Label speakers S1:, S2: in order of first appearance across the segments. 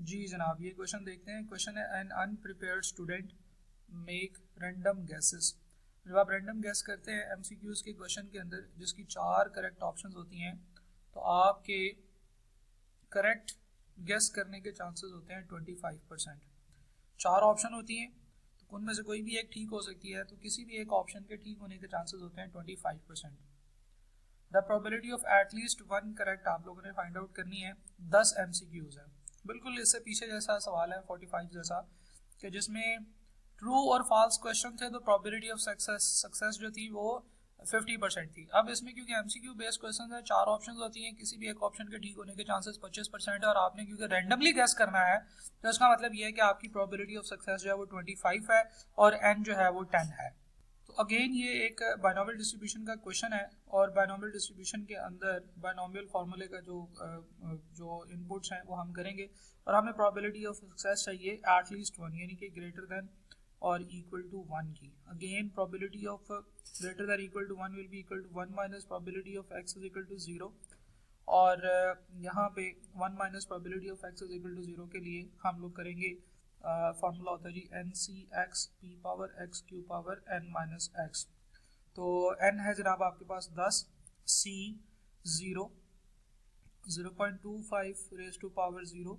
S1: जी जनाब, ये क्वेश्चन देखते हैं। क्वेश्चन है an unprepared student make random guesses. जब आप रैंडम गेस करते हैं एमसीक्यूज के क्वेश्चन के अंदर जिसकी 4 करेक्ट ऑप्शंस होती हैं, तो आपके करेक्ट गेस करने के चांसेस होते हैं 25%। 4 ऑप्शन होती हैं तो उनमें से कोई भी एक ठीक हो सकती है, तो किसी भी एक ऑप्शन के ठीक होने के चांसेस होते हैं 25%। The probability of at least one correct आप लोगों ने फाइंड आउट करनी है। 10 एमसीक्यूज है, बिल्कुल इससे पीछे जैसा सवाल है 45 जैसा, कि जिसमें ट्रू और फॉल्स क्वेश्चन थे तो प्रोबेबिलिटी ऑफ सक्सेस जो थी वो 50% थी। अब इसमें क्योंकि एमसीक्यू बेस्ड क्वेश्चन है, 4 ऑप्शन होती हैं, किसी भी एक ऑप्शन के ठीक होने के चांसेस 25% है, और आपने क्योंकि रैंडमली गैस करना है तो इसका मतलब ये है कि आपकी प्रोबेबिलिटी ऑफ सक्सेस जो है वो 25 है और एन जो है वो 10 है। तो अगेन ये एक बायनॉमियल डिस्ट्रीब्यूशन का क्वेश्चन है, और बायनॉमियल डिस्ट्रीब्यूशन के अंदर बायनॉमियल फार्मूले का जो इनपुट्स हैं वो हम करेंगे, और हमें प्रोबेबिलिटी ऑफ सक्सेस चाहिए एटलीस्ट 1 यानी कि ग्रेटर देन और इक्वल टू 1 की। Again probability of greater than equal to 1 will be equal to 1 minus probability of X is equal to 0, और यहाँ पे 1 minus probability of X is equal to 0 के लिए हम लोग करेंगे फार्मूला होता है जी N C X P power X Q power N minus x. तो एन है जनाब आपके पास 10, सी 0, 0.25 रेज टू पावर 0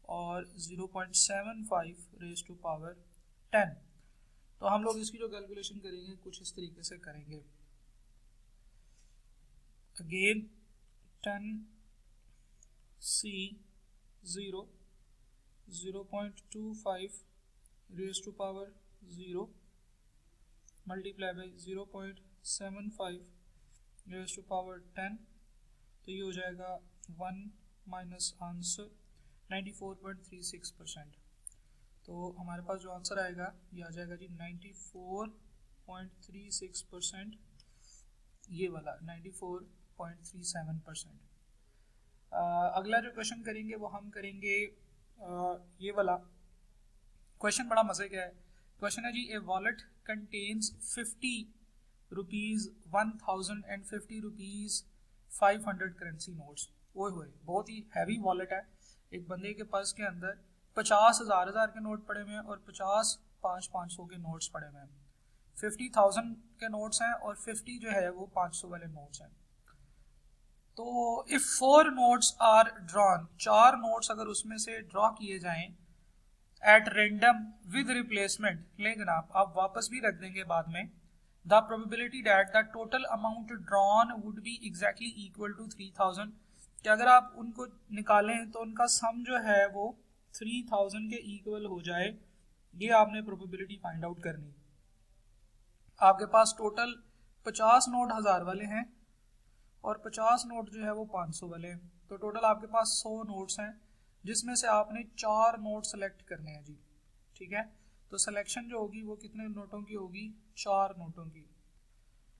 S1: और 0.75 रेज टू पावर 10। तो हम लोग इसकी जो कैलकुलेशन करेंगे कुछ इस तरीके से करेंगे। Again 10 C 0, 0.25 raise to power 0 multiply by 0.75 raise to power 10, तो ये हो जाएगा 1 माइनस आंसर 94.36%। तो हमारे पास जो आंसर आएगा ये आ जाएगा जी 94.36%, ये वाला 94.37%। अगला जो क्वेश्चन करेंगे वो हम करेंगे ये वाला क्वेश्चन। बड़ा मजे का है क्वेश्चन है जी, a wallet contains 50 rupees 1000 and 50 rupees 500 currency notes. ओए होए, बहुत ही हैवी वॉलेट है। एक बंदे के पर्स के अंदर 50 हजार के नोट पड़े हुए हैं और 50 500 के नोट्स पड़े हुए हैं। 50,000 के नोट्स हैं और 50 जो है वो 500 वाले नोट्स हैं। तो if 4 notes are drawn, 4 notes अगर उसमें से ड्रॉ किए जाएं एट रेंडम विद रिप्लेसमेंट, लेकिन आप वापस भी रख देंगे बाद में, the probability that the total amount drawn would be exactly equal to 3000, कि अगर आप उनको निकालें तो उनका सम जो है वो 3000 के इक्वल हो जाए। ये आपने प्रोबेबिलिटी फाइंड आउट करनी। आपके पास टोटल 50 नोट 1000 वाले हैं और 50 नोट जो है वो 500 वाले हैं, तो टोटल आपके पास 100 नोट्स हैं, जिसमें से आपने 4 नोट सेलेक्ट करने हैं जी। ठीक है, तो सिलेक्शन जो होगी वो कितने नोटों की होगी? 4 नोटों की।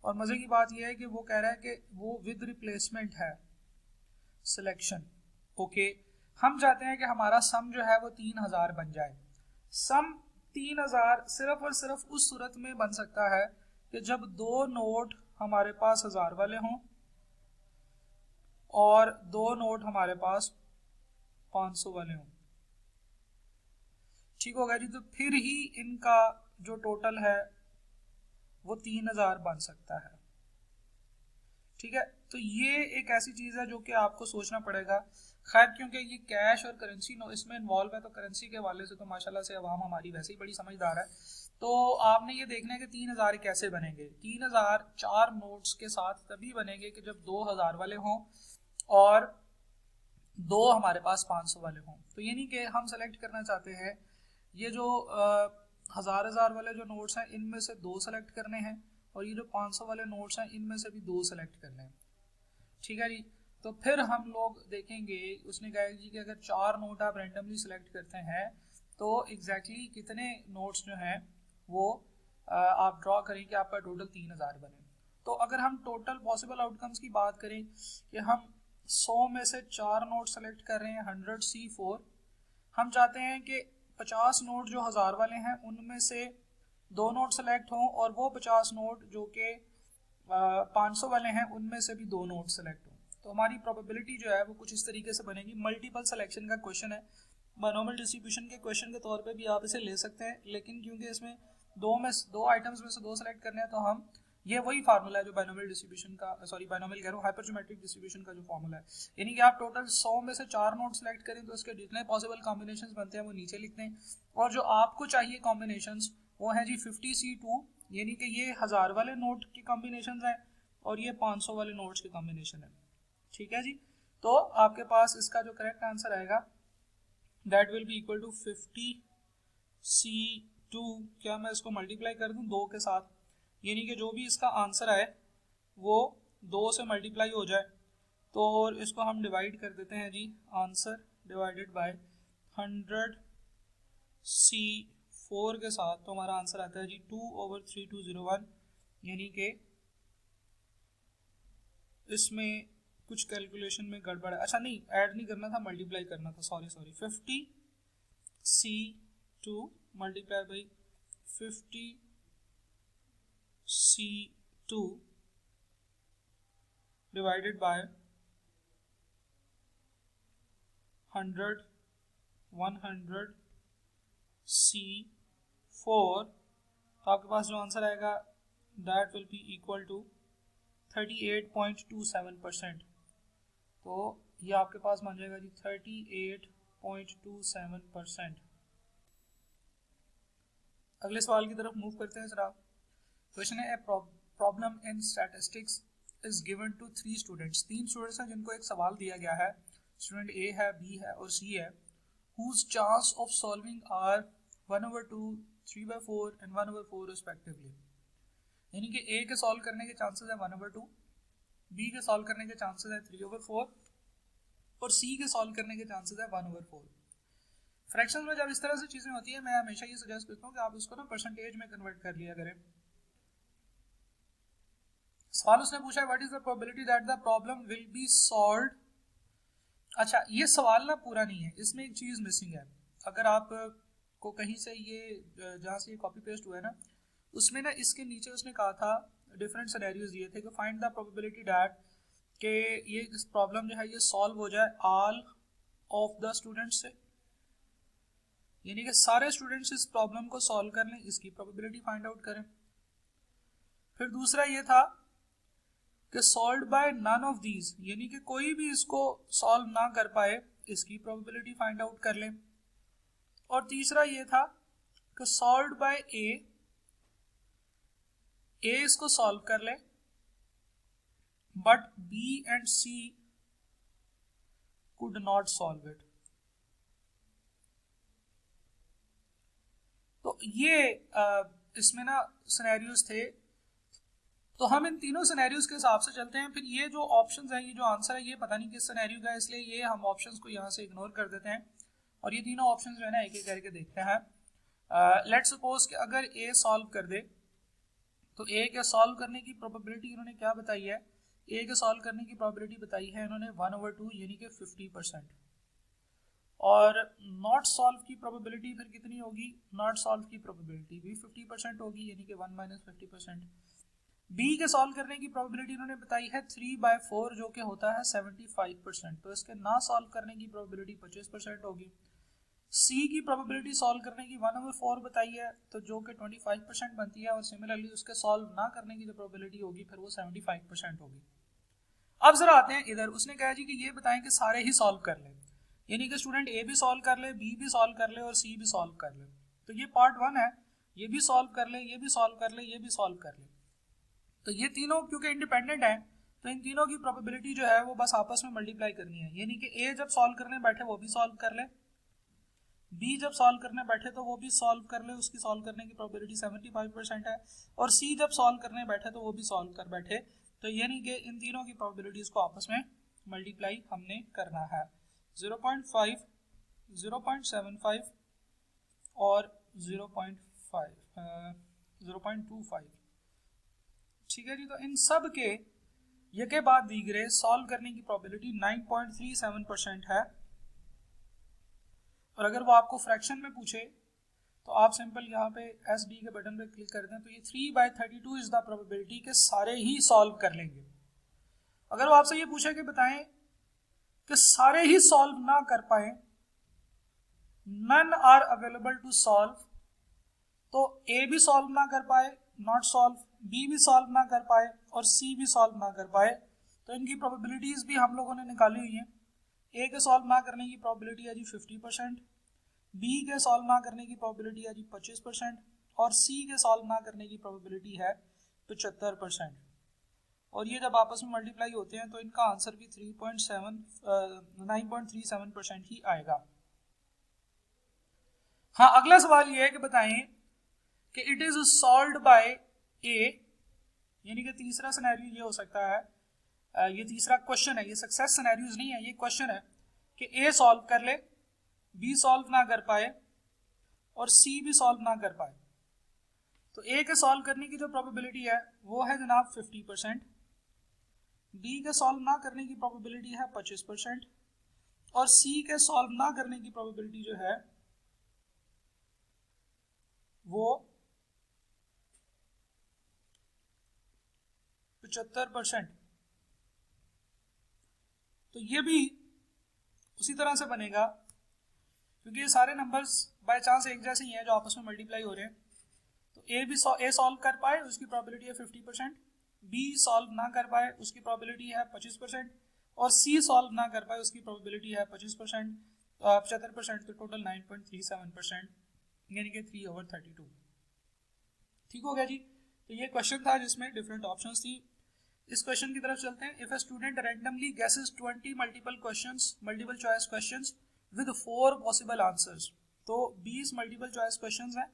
S1: और मजे की बात यह है कि वो कह रहा है कि वो विद रिप्लेसमेंट है सिलेक्शन। ओके, हम चाहते हैं कि हमारा सम जो है वो 3000 बन जाए। सम 3000 सिर्फ और सिर्फ उस सूरत में बन सकता है कि जब 2 नोट हमारे पास 1000 वाले हों और 2 नोट हमारे पास 500 वाले हों। ठीक होगा जी, तो फिर ही इनका जो टोटल है वो 3000 बन सकता है। ठीक है, तो ये एक ऐसी चीज है जो कि आपको सोचना पड़ेगा। खैर, क्योंकि ये कैश और करेंसी इसमें इन्वॉल्व है, तो करेंसी के हवाले से तो माशाल्लाह से अवाम हमारी वैसे ही बड़ी समझदार है। तो आपने ये देखना है कि 3000 कैसे बनेंगे। 3000 4 नोट्स के साथ तभी बनेंगे कि जब 2000 वाले हों और 2 हमारे पास 500 वाले हों। तो यानी कि हम सेलेक्ट करना चाहते हैं ये जो 1000 वाले जो नोट्स हैं इनमें से 2 सेलेक्ट करने हैं, और ये जो 500 वाले नोट्स हैं इनमें से भी 2 सेलेक्ट करने हैं। ठीक है जी, तो फिर हम लोग देखेंगे, उसने कहा जी कि अगर 4 नोट आप रैंडमली सेलेक्ट करते हैं तो एग्जैक्टली कितने नोट्स जो हैं वो आप ड्रॉ करें कि आपका टोटल 3000 बने। तो अगर हम टोटल पॉसिबल आउटकम्स की बात करें कि हम 100 में से 4 नोट सेलेक्ट कर रहे हैं 100C4, हम चाहते हैं कि 50 नोट जो 1000 वाले हैं उनमें से 2 नोट सेलेक्ट हों और वो 50 नोट जो कि 500 वाले हैं उनमें से भी 2 नोट सेलेक्ट हों। तो हमारी प्रोबेबिलिटी जो है वो कुछ इस तरीके से बनेगी। मल्टीपल सिलेक्शन का क्वेश्चन है, बायनोमियल डिस्ट्रीब्यूशन के क्वेश्चन के तौर पे भी आप इसे ले सकते हैं, लेकिन क्योंकि इसमें दो आइटम्स में से दो सेलेक्ट करने हैं तो हम ये वही फार्मूला है जो बायनोमियल डिस्ट्रीब्यूशन का, सॉरी बायनोमियल कह रहा हूँ, हाइपरज्योमेट्रिक डिस्ट्रीब्यूशन का जो फार्मूला है, यानी कि आप टोटल 100 में से 4 नोट सेलेक्ट करें तो उसके जितने पॉसिबल कॉम्बिनेशंस बनते हैं वो नीचे लिखते हैं, और जो आपको चाहिए कॉम्बिनेशंस वो है जी 50C2, यानी कि ये 1000 वाले नोट की कॉम्बिनेशंस हैं और ये 500 वाले नोट्स की कॉम्बिनेशन है। ठीक है जी, तो आपके पास इसका जो करेक्ट आंसर आएगा that will be equal to 50C2, क्या मैं इसको मल्टीप्लाई कर दूं 2 के साथ, यानी कि जो भी इसका आंसर आए वो 2 से मल्टीप्लाई हो जाए, तो और इसको हम डिवाइड कर देते हैं जी, आंसर डिवाइडेड बाय 100C4 के साथ, तो हमारा आंसर आता है जी 2/3201, यानी कि इसमें कुछ कैलकुलेशन में गड़बड़ है, अच्छा नहीं ऐड नहीं करना था, मल्टीप्लाई करना था, sorry 50C2 multiply by 50C2 divided by 100 100C4, तो आपके पास जो आंसर आएगा that will be equal to 38.27%, तो ये आपके पास मान जाएगा जी 38.27%। अगले सवाल की तरफ मूव करते हैं जरा। क्वेश्चन है problem in statistics is given to 3 students, 3 students हैं जिनको एक सवाल दिया गया है, स्टूडेंट ए है, बी है और सी है, whose chance of solving are 1/2, 3/4 and 1/4 respectively, यानी कि ए के सॉल्व करने के चांसेस है 1/2, बी के सॉल्व करने के चांसेस है 3/4 और सी के सॉल्व करने के चांसेस है 1/4। फ्रैक्शंस में जब इस तरह से चीजें होती है मैं हमेशा ये सजेस्ट करता हूँ कि आप इसको ना परसेंटेज में कन्वर्ट कर लिया करें। सवाल उसने पूछा है what is the probability that the problem will be solved. अच्छा ये सवाल ना पूरा नहीं है, इसमें एक चीज मिसिंग है, अगर आप को कहीं से ये जहाँ से ये कॉपी पेस्ट हुआ है ना उसमें ना इसके नीचे उसने कहा था डिफरेंट सिनेरियोज दिए थे कि फाइंड द प्रोबेबिलिटी दैट कि ये प्रॉब्लम जो है ये सॉल्व हो जाए ऑल ऑफ द स्टूडेंट्स से, यानी कि सारे स्टूडेंट्स इस प्रॉब्लम को सॉल्व कर लें, इसकी प्रोबेबिलिटी फाइंड आउट करें। फिर दूसरा ये था कि solve by none of these, यानी कि कोई भी इसको सॉल्व ना कर पाए, इसकी प्रोबेबिलिटी फाइंड आउट कर लें। और तीसरा ये था कि सॉल्व बाय ए इसको सॉल्व कर ले but B and C could not solve it. तो ये इसमें ना सिनेरियोज थे, तो हम इन तीनों सिनेरियोज के हिसाब से चलते हैं। फिर ये जो ऑप्शंस हैं, ये जो आंसर है ये पता नहीं किस सिनेरियो का है, इसलिए ये हम ऑप्शंस को यहाँ से इग्नोर कर देते हैं और ये तीनों ऑप्शंस जो है ना एक एक करके देखते हैं। लेट्स सपोज कि अगर ए सॉल्व कर दे तो ए के सॉल्व करने की प्रोबेबिलिटी इन्होंने क्या बताई है, ए के सॉल्व करने की प्रोबेबिलिटी बताई है इन्होंने 1/2 यानी कि 50%, और नॉट सॉल्व की प्रोबेबिलिटी फिर कितनी होगी, नॉट सॉल्व की प्रोबेबिलिटी भी 50% होगी यानी कि 1 - 50%। बी के सॉल्व करने की प्रोबेबिलिटी इन्होंने बताई है 3/4 जो कि होता है 75%, तो इसके ना सॉल्व करने की प्रोबेबिलिटी 25% होगी। सी की प्रोबेबिलिटी सॉल्व करने की 1/4 बताई है तो जो कि 25% बनती है, और सिमिलरली उसके सॉल्व ना करने की जो प्रोबेबिलिटी होगी फिर वो 75% होगी। अब जरा आते हैं इधर, उसने कहा जी कि ये बताएं कि सारे ही सॉल्व कर ले, यानी कि स्टूडेंट ए भी सॉल्व कर ले, बी भी सॉल्व कर ले और सी भी सॉल्व कर ले। तो ये पार्ट 1 है, ये भी सॉल्व कर ले, ये भी सॉल्व कर ले, ये भी सॉल्व कर ले। तो ये तीनों क्योंकि इंडिपेंडेंट है तो इन तीनों की प्रोबेबिलिटी जो है वो बस आपस में मल्टीप्लाई करनी है, यानी कि ए जब सॉल्व करने बैठे वो भी सॉल्व कर ले, बी जब सॉल्व करने बैठे तो वो भी सॉल्व कर ले, उसकी सॉल्व करने की प्रोबेबिलिटी 75% है, और सी जब सॉल्व करने बैठे तो वो भी सॉल्व कर बैठे, तो यानी कि इन तीनों की प्रोबेबिलिटीज को आपस में मल्टीप्लाई हमने करना है। 0.5, 0.75 और 0.25, ठीक है जी। तो इन सब के यके बाद दीगरे सॉल्व करने की प्रोबेबिलिटी 9.37% है, और अगर वो आपको फ्रैक्शन में पूछे तो आप सिंपल यहाँ पे एस डी के बटन पे क्लिक कर दें तो ये 3/32 इज द प्रोबेबिलिटी के सारे ही सॉल्व कर लेंगे। अगर वो आपसे ये पूछे कि बताएं कि सारे ही सॉल्व ना कर पाए none are available to solve, तो ए भी सॉल्व ना कर पाए, नॉट सॉल्व, बी भी सॉल्व ना कर पाए और सी भी सॉल्व ना कर पाए, तो इनकी प्रोबेबिलिटीज भी हम लोगों ने निकाली हुई हैं। ए के सॉल्व ना करने की प्रोबेबिलिटी है जी 50%, बी के सॉल्व ना करने की प्रोबेबिलिटी है जी 25% और सी के सॉल्व ना करने की प्रोबेबिलिटी है 75%। और ये जब आपस में मल्टीप्लाई होते हैं तो इनका आंसर भी 9.37% ही आएगा। हाँ, अगला सवाल ये है कि बताएं कि इट इज सॉल्व्ड बाय ए, यानी कि तीसरा सिनेरियो ये हो सकता है, ये तीसरा क्वेश्चन है, ये सक्सेस सिनेरियोज नहीं है, ये क्वेश्चन है कि ए सॉल्व कर ले, बी सॉल्व ना कर पाए और सी भी सॉल्व ना कर पाए। तो ए के सॉल्व करने की जो प्रोबेबिलिटी है वो है जनाब 50%, बी के सॉल्व ना करने की प्रोबेबिलिटी है 25% और सी के सॉल्व ना करने की प्रोबेबिलिटी जो है वो 75%। तो ये भी उसी तरह से बनेगा क्योंकि ये सारे नंबर्स बाय चांस एक जैसे ही हैं जो आपस में मल्टीप्लाई हो रहे हैं। तो ए सॉल्व कर पाए उसकी प्रोबेबिलिटी है 50%, बी सॉल्व ना कर पाए उसकी प्रोबेबिलिटी है 25% और सी सॉल्व ना कर पाए उसकी प्रोबेबिलिटी है 25%, 75%, तो टोटल 9.37%, यानी कि 3/32। ठीक हो गया जी। तो ये क्वेश्चन था जिसमें डिफरेंट ऑप्शंस थी। इस क्वेश्चन की तरफ चलते हैं। If a student randomly guesses 20 multiple choice questions with 4 possible answers, तो 20 मल्टीपल चॉइस क्वेश्चंस हैं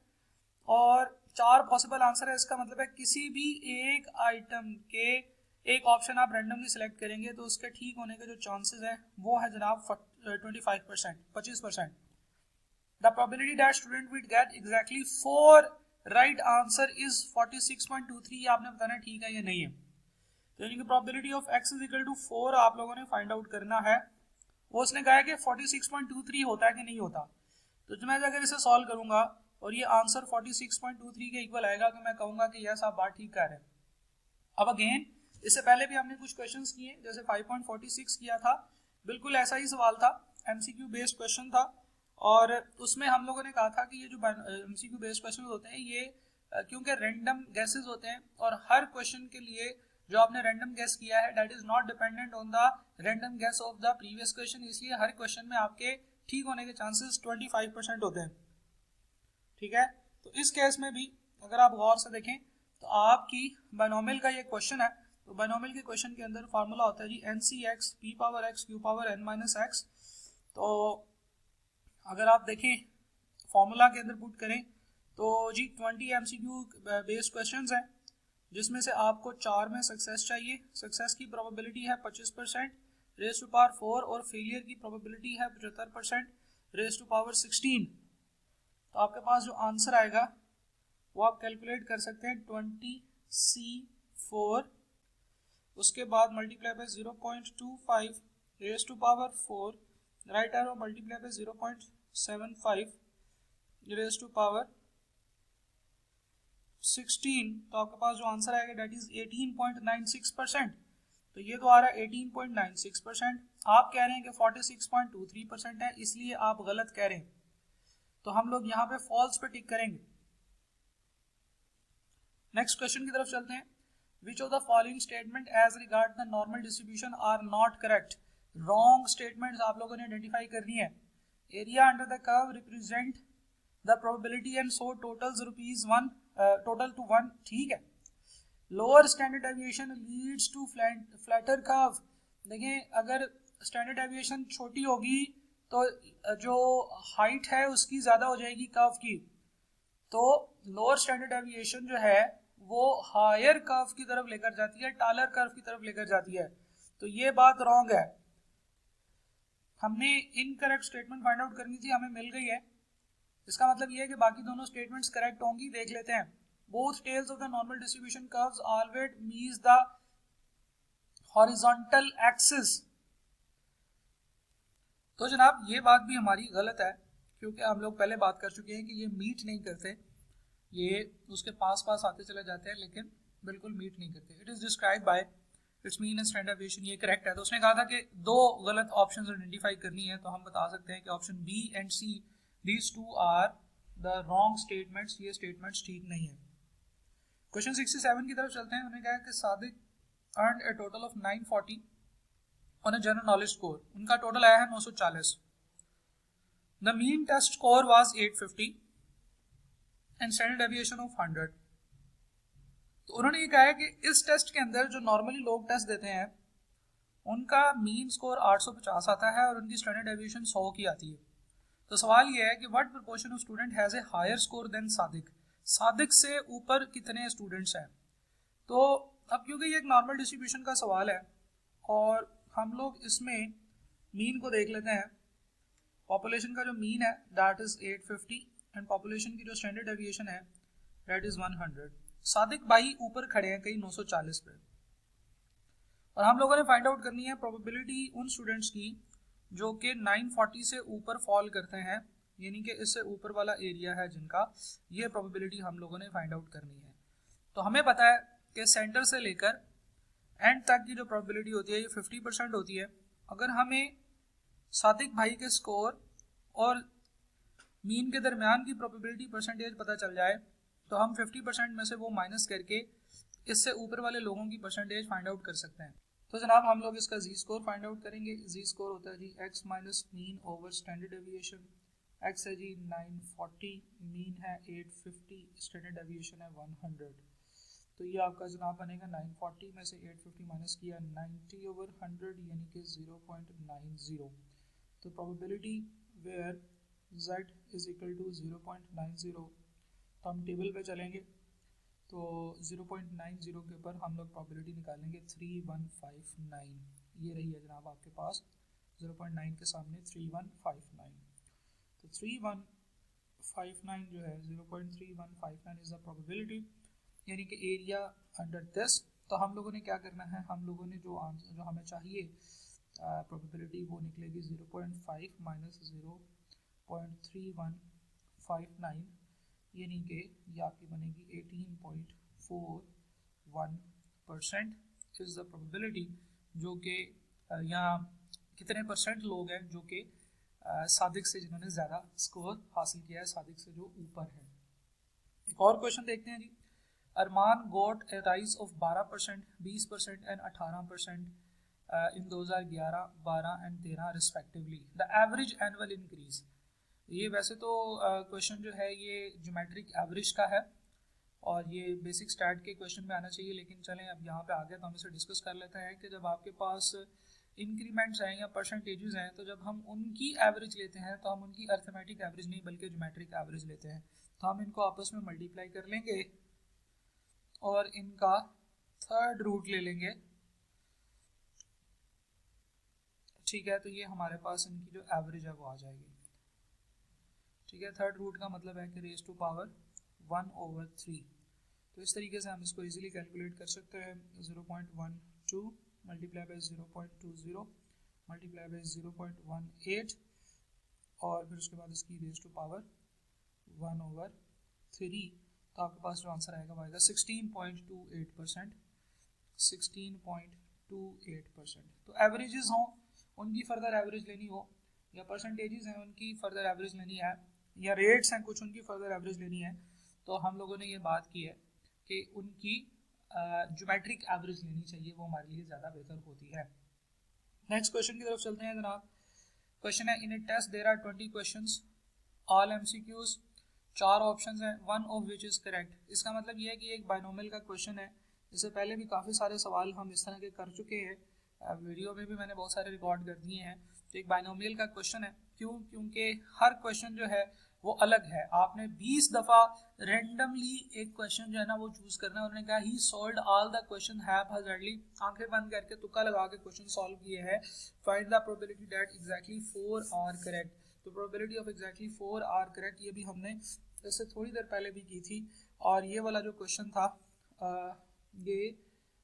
S1: और 4 पॉसिबल आंसर है। इसका मतलब है किसी भी एक आइटम के एक ऑप्शन आप रैंडमली सिलेक्ट करेंगे तो उसके ठीक होने के जो चांसेस है वो है जनाब 25%। The probability that student will get exactly 4 right answer is 46.23। आपने बताना ठीक है या नहीं है। तो यानी कि probability of x is equal to 4 आप लोगों ने फाइंड आउट करना है। वो उसने कहा है कि 46.23 होता है कि नहीं होता। तो मैं अगर इसे सॉल्व करूंगा और ये आंसर 46.23 के इक्वल आएगा तो मैं कहूंगा कि यस आप बात ठीक कर रहे हैं। अब अगेन इससे पहले भी हमने कुछ क्वेश्चंस किए, जैसे 5.46 किया था, बिल्कुल ऐसा ही सवाल था, एमसीक्यू बेस्ड क्वेश्चन था और उसमें हम लोगों ने कहा था कि ये जो एमसीक्यू बेस्ड क्वेश्चन होते हैं ये क्योंकि रैंडम गेसेस होते हैं और हर क्वेश्चन के लिए जो आपने रैंडम गेस किया है that is not dependent on the random guess of the previous question, इसलिए हर क्वेश्चन में आपके ठीक होने के चांसेस 25% होते हैं। ठीक है, तो इस केस में भी अगर आप गौर से देखें तो आपकी बायनोमियल का ये क्वेश्चन है, तो बायनोमियल के क्वेश्चन के अंदर फार्मूला होता है जी NCX p power x q power n minus x। तो अगर आप देखें फॉर्मूला के अंदर पुट करें तो जी 20 MCQ बेस्ड क्वेश्चंस हैं जिसमें से आपको 4 में सक्सेस चाहिए। सक्सेस की प्रोबेबिलिटी है 25% रेज टू पावर 4 और फेलियर की प्रोबेबिलिटी है 75% रेज टू पावर 16। तो आपके पास जो आंसर आएगा वो आप कैलकुलेट कर सकते हैं 20C4, उसके बाद multiply by 0.25 raise to power 4, right arrow multiply by 0.75 raise to power 16, तो आपके पास जो आंसर आएगा दैट इज 18.96%। तो ये तो आ रहा है 18.96%, आप कह रहे हैं कि 46.23% है, इसलिए आप गलत कह रहे हैं। तो हम लोग यहाँ पे फॉल्स पे टिक करेंगे। नेक्स्ट क्वेश्चन की तरफ चलते हैं। Which of the following statement as regard the normal distribution are not correct. Wrong statements आप लोगों ने आइडेंटिफाई करनी है। Area under the curve represent the probability and so totals ₹1 total to 1, ठीक है। Lower standard deviation leads to flatter curve. देखें अगर standard deviation छोटी होगी तो जो हाइट है उसकी ज्यादा हो जाएगी कर्व की, तो लोअर स्टैंडर्ड डेविएशन जो है वो हायर कर्व की तरफ लेकर जाती है, टालर कर्व की तरफ लेकर जाती है। तो ये बात रॉन्ग है। हमने इनकरेक्ट स्टेटमेंट फाइंड आउट करनी थी, हमें मिल गई है। इसका मतलब ये है कि बाकी दोनों स्टेटमेंट्स करेक्ट होंगी। देख लेते हैं। Both tails of the normal distribution curves always meet the horizontal axis. तो जनाब ये बात भी हमारी गलत है क्योंकि हम लोग पहले बात कर चुके हैं कि ये मीट नहीं करते, ये उसके पास पास आते चले जाते हैं लेकिन बिल्कुल मीट नहीं करते। It is describe by it's mean and standard deviation, ये करेक्ट है। तो उसने कहा था कि 2 गलत ऑप्शंस आइडेंटिफाई करनी है, तो हम बता सकते हैं कि option B and C these two are the wrong statements, ये स्टेटमेंट्स ठीक नहीं है। क्वेश्चन 67 की तरफ चलते हैं। उन्होंने कहा कि Sadiq earn a total of 940 on a general knowledge score, उनका टोटल आया है 940। The mean test score was 850 and standard deviation of 100। तो उन्होंने ये कहा है कि इस टेस्ट के अंदर जो नॉर्मली लोग टेस्ट देते हैं उनका मीन स्कोर 850 आता है और उनकी स्टैंडर्ड डेविएशन 100 की आती है। तो सवाल ये है कि what proportion of student has a higher score then Sadiq, Sadiq से ऊपर कितने स्टूडेंट्स हैं। तो अब क्योंकि ये एक नॉर्मल डिस्ट्रीब्यूशन का सवाल है और हम लोग इसमें मीन को देख लेते हैं। पॉपुलेशन का जो मीन है दैट इज 850 एंड पॉपुलेशन की जो स्टैंडर्ड डेविएशन है दैट इज 100। सादिक भाई ऊपर खड़े हैं कहीं 940 पे और हम लोगों ने फाइंड आउट करनी है प्रोबेबिलिटी उन स्टूडेंट्स की जो कि 940 से ऊपर फॉल करते हैं, यानी कि इससे ऊपर वाला एरिया है जिनका, ये प्रोबेबिलिटी हम लोगों ने फाइंड आउट करनी है। तो हमें पता है कि सेंटर से लेकर एंड तक की जो प्रोबेबिलिटी होती है ये 50% होती है। अगर हमें सादिक भाई के स्कोर और मीन के दरमियान की प्रोबेबिलिटी परसेंटेज पता चल जाए तो हम 50% में से वो माइनस करके इससे ऊपर वाले लोगों की परसेंटेज फाइंड आउट कर सकते हैं। तो जनाब हम लोग इसका जी स्कोर फाइंड आउट करेंगे। जी स्कोर होता है जी x minus mean over standard deviation. x है जी 940, मीन है 850, स्टैंडर्ड डेविएशन है 100। तो ये आपका जनाब बनेगा 940 में से 850 माइनस किया 90 ओवर 100 यानी कि 0.90। तो probability where z is equal to 0.90। तो हम टेबल पे चलेंगे तो 0.90 के ऊपर हम लोग प्रोबेबिलिटी निकालेंगे 3159। ये रही है जनाब आपके पास 0.9 के सामने 3159। तो 3159 जो है 0.3159 इज द प्रोबेबिलिटी, यानी कि एरिया अंडर दिस। तो हम लोगों ने क्या करना है, हम लोगों ने जो आंसर जो हमें चाहिए प्रोबेबिलिटी वो निकलेगी 0.5 माइनस 0.3159 यानी कि ये आपकी बनेगी 18.41% इज द प्रोबेबिलिटी, जो कि यहाँ कितने परसेंट लोग हैं जो कि सादिक से जिन्होंने ज़्यादा स्कोर हासिल किया है सादिक से जो ऊपर है। एक और क्वेश्चन देखते हैं जी। Arman got a rise of 12%, 20% and 18% in 2011, 12 and 13 respectively, the average annual increase. ये वैसे तो क्वेश्चन जो है ये ज्योमेट्रिक एवरेज का है और ये बेसिक स्टैट के क्वेश्चन में आना चाहिए, लेकिन चलें अब यहाँ पे आ गया तो हम इसे डिस्कस कर लेते हैं कि जब आपके पास इंक्रीमेंट्स हैं या परसेंटेजेस हैं तो जब हम उनकी एवरेज लेते हैं तो हम उनकी अर्थमेटिक एवरेज नहीं बल्कि ज्योमेट्रिक एवरेज लेते हैं। तो हम इनको आपस में मल्टीप्लाई कर लेंगे और इनका थर्ड रूट ले लेंगे, ठीक है। तो ये हमारे पास इनकी जो एवरेज है वो आ जाएगी, ठीक है। थर्ड रूट का मतलब है कि रेज टू पावर 1/3। तो इस तरीके से हम इसको इजीली कैलकुलेट कर सकते हैं। 0.12 मल्टीप्लाई बाय 0.20 मल्टीप्लाई बाय 0.18 और फिर उसके बाद इसकी रेज टू पावर 1/3। तो आपके पास जो आंसर आएगा वो आएगा 16.28%, 16.28%। तो एवरेजेस हों उनकी फर्दर एवरेज लेनी हो या परसेंटेजेस हैं उनकी फर्दर एवरेज लेनी है या रेट्स हैं कुछ उनकी फर्दर एवरेज लेनी है, तो हम लोगों ने ये बात की है कि उनकी ज्योमेट्रिक एवरेज लेनी चाहिए, वो हमारे लिए ज़्यादा बेहतर होती है। नेक्स्ट क्वेश्चन की तरफ चलते हैं जनाब। क्वेश्चन है in a test there are 20 questions all MCQs, 4 options हैं, one of which is correct. इसका मतलब ये है कि एक बाइनोमियल का क्वेश्चन है। इससे पहले भी काफ़ी सारे सवाल हम इस तरह के कर चुके हैं, वीडियो में भी मैंने बहुत सारे रिकॉर्ड कर दिए हैं। तो एक बाइनोमियल का क्वेश्चन है, क्यों? क्योंकि हर क्वेश्चन जो है वो अलग है। आपने 20 दफ़ा रेंडमली एक क्वेश्चन जो है ना वो चूज करना है। उन्होंने कहा ही सॉल्व्ड ऑल द क्वेश्चन हैज़ार्डली, आंखें बंद करके तुक्का लगा के क्वेश्चन सॉल्व किए हैं। Find the probability that exactly 4 are correct. तो probability of exactly 4 are correct ये भी हमने इससे थोड़ी देर पहले भी की थी। और ये वाला जो क्वेश्चन था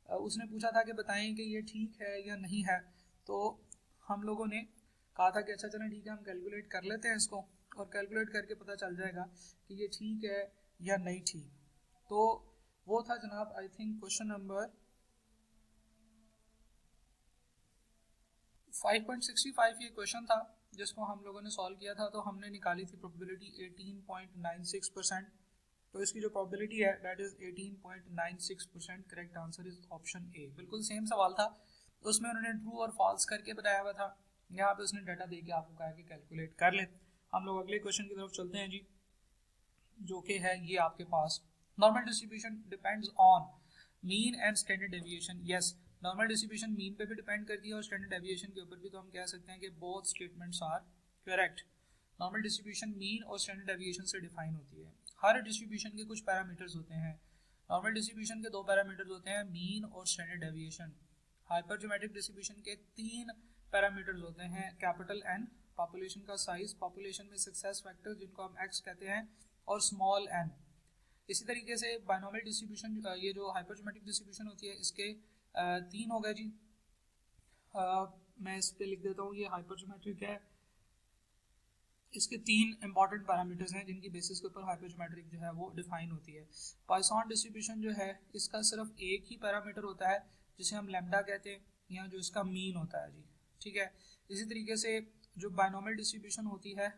S1: उसने पूछा था कि बताएं कि ये ठीक है या नहीं है। तो हम लोगों ने कहा था कि अच्छा चलें ठीक है हम कैलकुलेट कर लेते हैं इसको, और कैलकुलेट करके पता चल जाएगा कि ये ठीक है या नहीं ठीक। तो वो था जनाब आई थिंक क्वेश्चन नंबर 5.65 ये क्वेश्चन था। जिसको हम लोगों ने सॉल्व किया था तो हमने निकाली थी प्रोबेबिलिटी 18.96%। तो इसकी जो प्रोबेबिलिटी है that is 18.96%। Correct answer is option A. बिल्कुल सेम सवाल था, उसमें उन्होंने ट्रू और फॉल्स करके बताया हुआ था, यहाँ पे उसने डाटा दे के आपको कहा कि कैलकुलेट कर ले। हम लोग अगले क्वेश्चन की तरफ चलते हैं जी, जो कि है ये आपके पास normal distribution depends on mean and standard deviation. Yes, normal distribution mean पे भी डिपेंड करती है और स्टैंडर्ड डेविएशन के ऊपर भी। तो हम कह सकते हैं कि both statements are correct. Normal distribution mean और स्टैंडर्ड डेविएशन से डिफाइन होती है। हर डिस्ट्रीब्यूशन के कुछ पैरामीटर्स होते हैं। नॉर्मल डिस्ट्रीब्यूशन के दो पैरामीटर्स होते हैं, मीन और स्टैंडर्ड डेविएशन। हाइपरजोमेट्रिक डिस्ट्रीब्यूशन के तीन पैरामीटर्स होते हैं, कैपिटल एन, पॉपुलेशन का साइज, पॉपुलेशन में सक्सेस फैक्टर जिनको हम एक्स कहते हैं, और स्मॉल एन। इसी तरीके से बाइनोमियल डिस्ट्रीब्यूशन, ये जो हाइपरजोमेट्रिक डिस्ट्रीब्यूशन होती है इसके तीन हो गए जी। मैं इस पे लिख देता हूँ, ये हाइपरजोमेट्रिक है, इसके तीन इंपॉर्टेंट पैरामीटर्स हैं जिनकी बेसिस के ऊपर हाइपरजोमेट्रिक जो है वो डिफाइन होती है। पॉइसन डिस्ट्रीब्यूशन जो है इसका सिर्फ एक ही पैरामीटर होता है जिसे हम लैम्डा कहते हैं, या जो इसका मीन होता है जी, ठीक है। इसी तरीके से जो बाइनोमियल डिस्ट्रीब्यूशन होती है,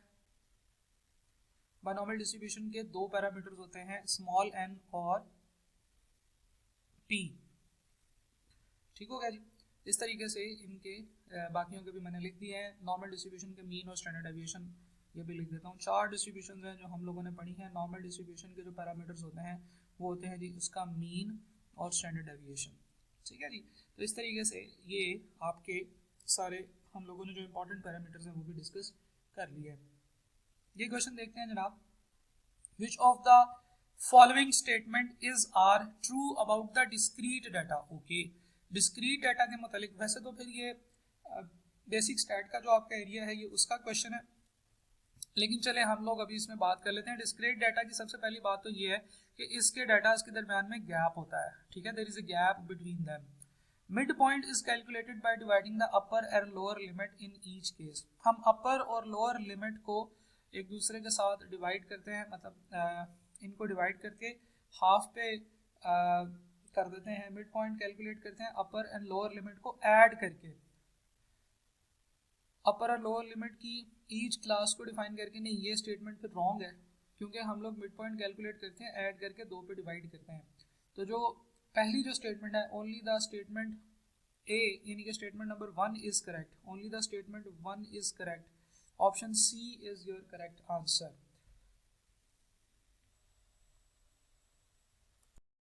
S1: बाइनोमियल डिस्ट्रीब्यूशन के दो पैरामीटर्स होते हैं, स्मॉल एन और पी। ठीक हो गया जी। इस तरीके से इनके बाकियों के भी मैंने लिख दिए हैं। नॉर्मल डिस्ट्रीब्यूशन के मीन और स्टैंडर्ड डेविएशन ये भी लिख देता हूँ। चार डिस्ट्रीब्यूशन हैं जो हम लोगों ने पढ़ी हैं। नॉर्मल डिस्ट्रीब्यूशन के जो पैरामीटर्स होते हैं वो होते हैं जी उसका मीन और स्टैंडर्ड डेविएशन, ठीक है जी। तो इस तरीके से ये आपके सारे हम लोगों ने जो इंपॉर्टेंट पैरामीटर्स हैं वो भी डिस्कस कर लिए। ये क्वेश्चन देखते हैं जनाब, which of the following statement is are true about the discrete data. Okay, discrete data के मतलब, वैसे तो फिर ये बेसिक स्टैट का जो आपका एरिया है ये उसका क्वेश्चन है, लेकिन चले हम लोग अभी इसमें बात कर लेते हैं। डिस्क्रीट डाटा की सबसे पहली बात तो ये है कि इसके डाटा के दरमियान में गैप होता है, ठीक है, there is a gap between them. Mid point is calculated by dividing the upper and lower limit in each case. हम अपर और लोअर लिमिट को एक दूसरे के साथ डिवाइड करते हैं, मतलब इनको डिवाइड करके हाफ पे कर देते हैं। मिड पॉइंट कैलकुलेट करते हैं अपर एंड लोअर लिमिट को ऐड करके, अपर और लोअर लिमिट की ईच क्लास को डिफाइन करके। नहीं, ये स्टेटमेंट फिर रॉन्ग है, क्योंकि हम लोग मिड पॉइंट कैलकुलेट करते हैं ऐड करके दो पे डिवाइड करते हैं। तो जो पहली जो स्टेटमेंट है, ओनली द स्टेटमेंट ए यानी कि statement number 1 is correct, only the statement 1 is correct. Option C is your correct answer.